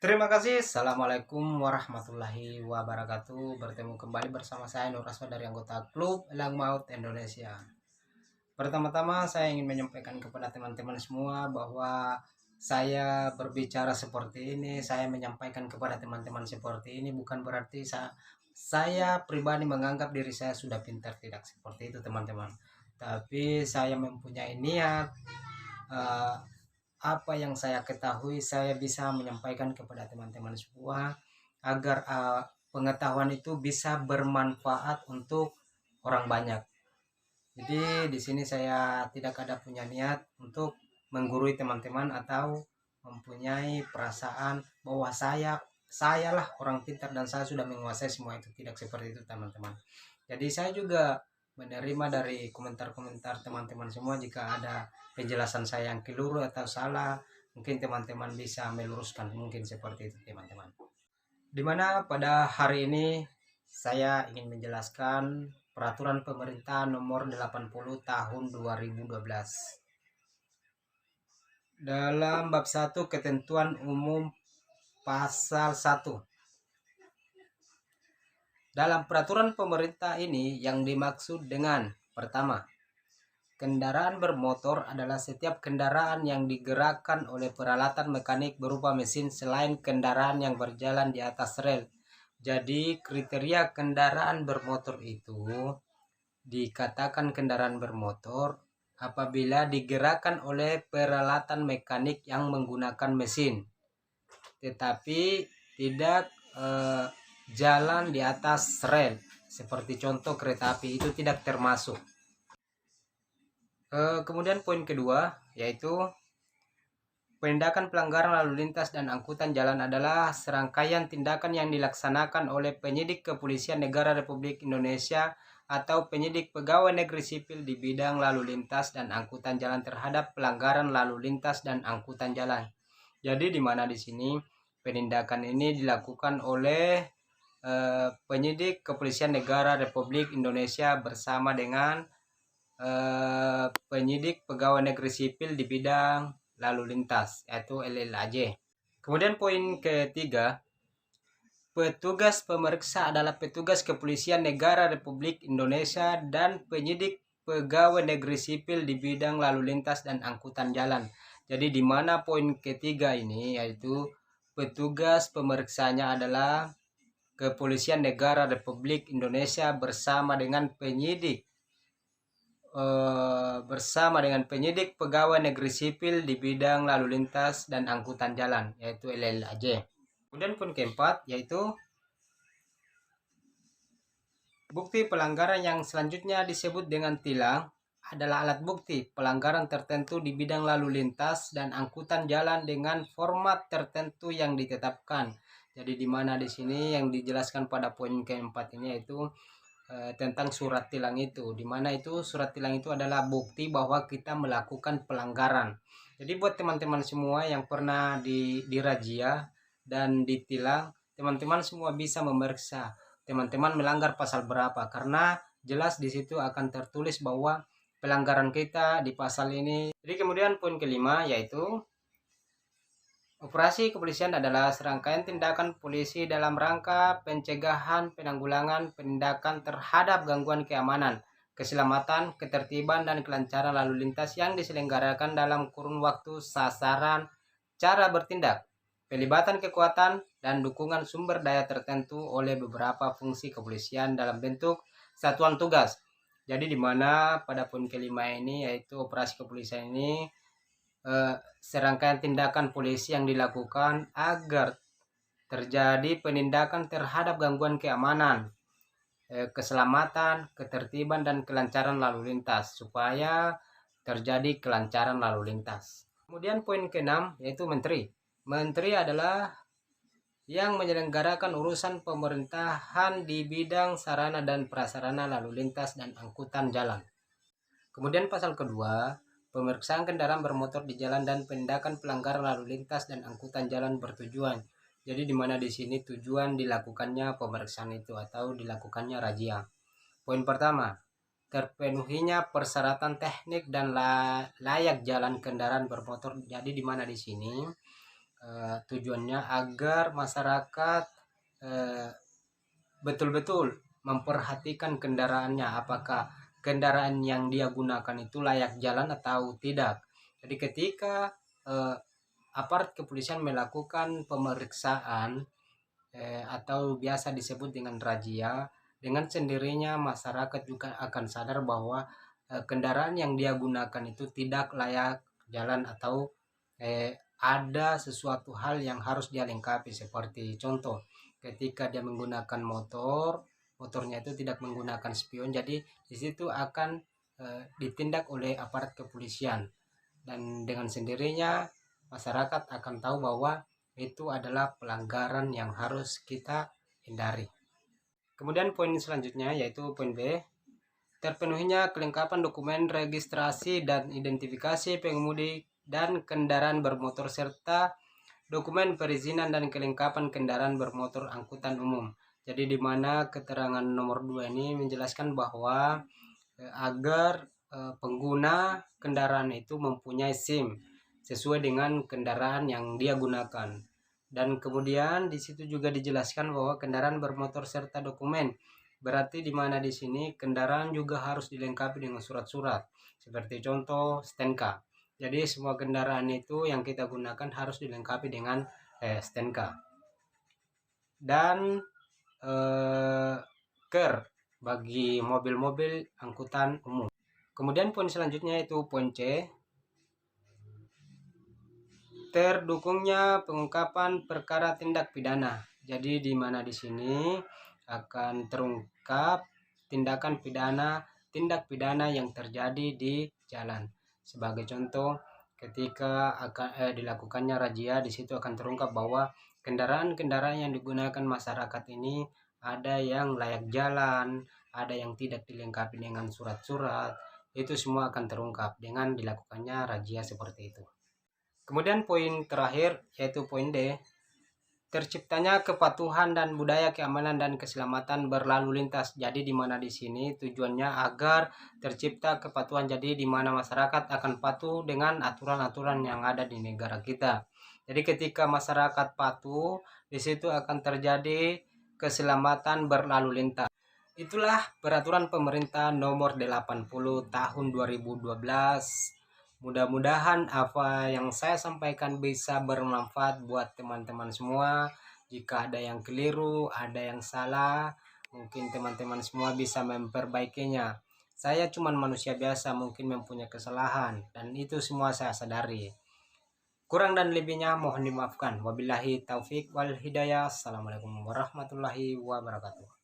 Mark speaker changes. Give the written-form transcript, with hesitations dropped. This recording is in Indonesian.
Speaker 1: Terima kasih. Assalamualaikum warahmatullahi wabarakatuh. Bertemu kembali bersama saya Nur Asma dari anggota Klub Elang Maut Indonesia. Pertama-tama saya ingin menyampaikan kepada teman-teman semua bahwa saya berbicara seperti ini, saya menyampaikan kepada teman-teman seperti ini bukan berarti saya pribadi menganggap diri saya sudah pintar, tidak seperti itu teman-teman. Tapi saya mempunyai niat eh, apa yang saya ketahui saya bisa menyampaikan kepada teman-teman semua agar pengetahuan itu bisa bermanfaat untuk orang banyak. Jadi di sini saya tidak ada punya niat untuk menggurui teman-teman atau mempunyai perasaan bahwa sayalah orang pintar dan saya sudah menguasai semua itu. Tidak seperti itu teman-teman. Jadi saya juga menerima dari komentar-komentar teman-teman semua. Jika ada penjelasan saya yang keliru atau salah, mungkin teman-teman bisa meluruskan, mungkin seperti itu teman-teman. Dimana pada hari ini saya ingin menjelaskan peraturan pemerintah nomor 80 tahun 2012 dalam bab 1 ketentuan umum pasal 1. Dalam peraturan pemerintah ini yang dimaksud dengan pertama, kendaraan bermotor adalah setiap kendaraan yang digerakkan oleh peralatan mekanik berupa mesin selain kendaraan yang berjalan di atas rel. Jadi kriteria kendaraan bermotor itu dikatakan kendaraan bermotor apabila digerakkan oleh peralatan mekanik yang menggunakan mesin, tetapi tidak jalan di atas rel. Seperti contoh kereta api itu tidak termasuk. Kemudian poin kedua yaitu penindakan pelanggaran lalu lintas dan angkutan jalan adalah serangkaian tindakan yang dilaksanakan oleh penyidik kepolisian negara Republik Indonesia atau penyidik pegawai negeri sipil di bidang lalu lintas dan angkutan jalan terhadap pelanggaran lalu lintas dan angkutan jalan. Jadi di mana di sini penindakan ini dilakukan oleh penyidik kepolisian negara Republik Indonesia bersama dengan penyidik pegawai negeri sipil di bidang lalu lintas, yaitu LLAJ. Kemudian poin ketiga, petugas pemeriksa adalah petugas kepolisian negara Republik Indonesia dan penyidik pegawai negeri sipil di bidang lalu lintas dan angkutan jalan. Jadi di mana poin ketiga ini yaitu petugas pemeriksanya adalah kepolisian negara Republik Indonesia bersama dengan penyidik pegawai negeri sipil di bidang lalu lintas dan angkutan jalan, yaitu LLAJ. Kemudian poin keempat yaitu bukti pelanggaran yang selanjutnya disebut dengan tilang adalah alat bukti pelanggaran tertentu di bidang lalu lintas dan angkutan jalan dengan format tertentu yang ditetapkan. Jadi di mana di sini yang dijelaskan pada poin keempat ini yaitu tentang surat tilang itu, di mana itu surat tilang itu adalah bukti bahwa kita melakukan pelanggaran. Jadi buat teman-teman semua yang pernah dirazia dan ditilang, teman-teman semua bisa memeriksa teman-teman melanggar pasal berapa, karena jelas di situ akan tertulis bahwa pelanggaran kita di pasal ini. Jadi kemudian poin kelima yaitu operasi kepolisian adalah serangkaian tindakan polisi dalam rangka pencegahan, penanggulangan, penindakan terhadap gangguan keamanan, keselamatan, ketertiban, dan kelancaran lalu lintas yang diselenggarakan dalam kurun waktu, sasaran, cara bertindak, pelibatan kekuatan, dan dukungan sumber daya tertentu oleh beberapa fungsi kepolisian dalam bentuk satuan tugas. Jadi di mana pada poin kelima ini yaitu operasi kepolisian ini serangkaian tindakan polisi yang dilakukan agar terjadi penindakan terhadap gangguan keamanan, keselamatan, ketertiban, dan kelancaran lalu lintas supaya terjadi kelancaran lalu lintas. Kemudian poin keenam yaitu menteri. Menteri adalah yang menyelenggarakan urusan pemerintahan di bidang sarana dan prasarana lalu lintas dan angkutan jalan. Kemudian pasal kedua, pemeriksaan kendaraan bermotor di jalan dan penindakan pelanggaran lalu lintas dan angkutan jalan bertujuan. Jadi di mana di sini tujuan dilakukannya pemeriksaan itu atau dilakukannya razia. Poin pertama, terpenuhinya persyaratan teknik dan layak jalan kendaraan bermotor. Jadi di mana di sini tujuannya agar masyarakat betul-betul memperhatikan kendaraannya, apakah kendaraan yang dia gunakan itu layak jalan atau tidak. Jadi ketika aparat kepolisian melakukan pemeriksaan atau biasa disebut dengan razia, dengan sendirinya masyarakat juga akan sadar bahwa kendaraan yang dia gunakan itu tidak layak jalan atau ada sesuatu hal yang harus dia lengkapi. Seperti contoh, ketika dia menggunakan motornya itu tidak menggunakan spion, jadi di situ akan ditindak oleh aparat kepolisian, dan dengan sendirinya masyarakat akan tahu bahwa itu adalah pelanggaran yang harus kita hindari. Kemudian poin selanjutnya yaitu poin B, terpenuhinya kelengkapan dokumen registrasi dan identifikasi pengemudi dan kendaraan bermotor serta dokumen perizinan dan kelengkapan kendaraan bermotor angkutan umum. Jadi di mana keterangan nomor 2 ini menjelaskan bahwa agar pengguna kendaraan itu mempunyai SIM sesuai dengan kendaraan yang dia gunakan. Dan kemudian di situ juga dijelaskan bahwa kendaraan bermotor serta dokumen. Berarti di mana di sini kendaraan juga harus dilengkapi dengan surat-surat. Seperti contoh STNK. Jadi semua kendaraan itu yang kita gunakan harus dilengkapi dengan STNK. Dan KER bagi mobil-mobil angkutan umum. Kemudian poin selanjutnya itu poin C, terdukungnya pengungkapan perkara tindak pidana. Jadi di mana di sini akan terungkap tindak pidana yang terjadi di jalan. Sebagai contoh, ketika akan dilakukannya razia, di situ akan terungkap bahwa kendaraan-kendaraan yang digunakan masyarakat ini ada yang layak jalan, ada yang tidak dilengkapi dengan surat-surat. Itu semua akan terungkap dengan dilakukannya razia seperti itu. Kemudian poin terakhir yaitu poin D, terciptanya kepatuhan dan budaya keamanan dan keselamatan berlalu lintas. Jadi di mana di sini tujuannya agar tercipta kepatuhan, jadi di mana masyarakat akan patuh dengan aturan-aturan yang ada di negara kita. Jadi ketika masyarakat patuh, di situ akan terjadi keselamatan berlalu lintas. Itulah peraturan pemerintah nomor 80 tahun 2012. Mudah-mudahan apa yang saya sampaikan bisa bermanfaat buat teman-teman semua. Jika ada yang keliru, ada yang salah, mungkin teman-teman semua bisa memperbaikinya. Saya cuma manusia biasa, mungkin mempunyai kesalahan, dan itu semua saya sadari. Kurang dan lebihnya mohon dimaafkan. Wabillahi taufik wal hidayah. Assalamualaikum warahmatullahi wabarakatuh.